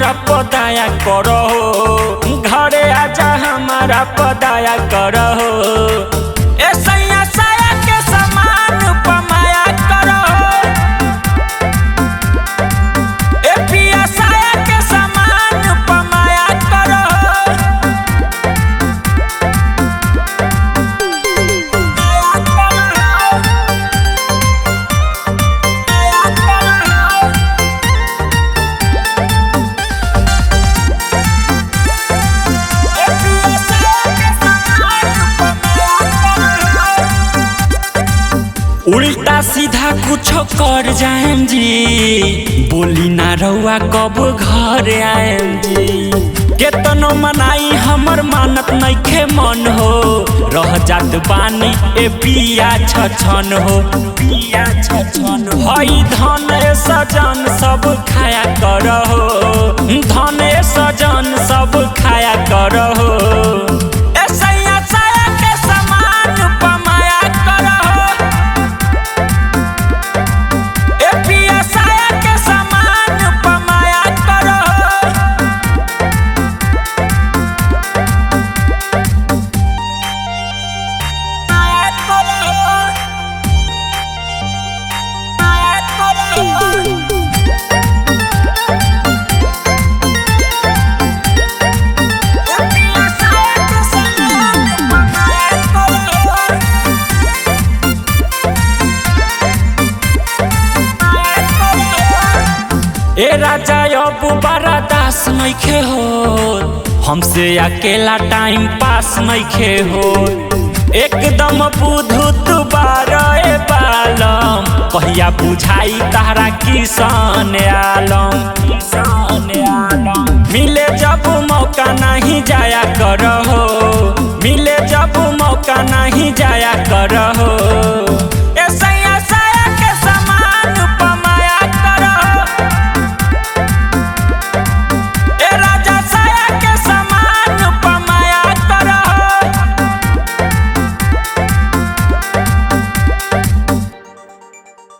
हमारा पदाया करो, घरे आजा हमारा पदाया करो। ए सैया साया के समान पमाया करो, ए पिया साया के समान पमाया करो। उल्टा सीधा कुछ कर जाएम जी, बोली ना रउआ कब घर आएम जी। केतनो मनाई हमर मानत नइखे मन हो, रह जात बानी ए पिया छछन हो, पिया छछन हो। हई धन सजन सब खाया करहो, धन सजन सब खाया करहो। ए सैया साया के समान पमाया करहो, ए पिया साया के समान पमाया करहो। ए राजा अब बड़ा दास नइखे हो, हमसे अकेला टाइम पास नइखे हो। एकदम बुधुत बारे बालम, कहिया बुझाई तारा किसान आलम, किसान आलम। मिले जब मौका नहीं जाया करहो, मिले जब मौका नहीं जाया करहो।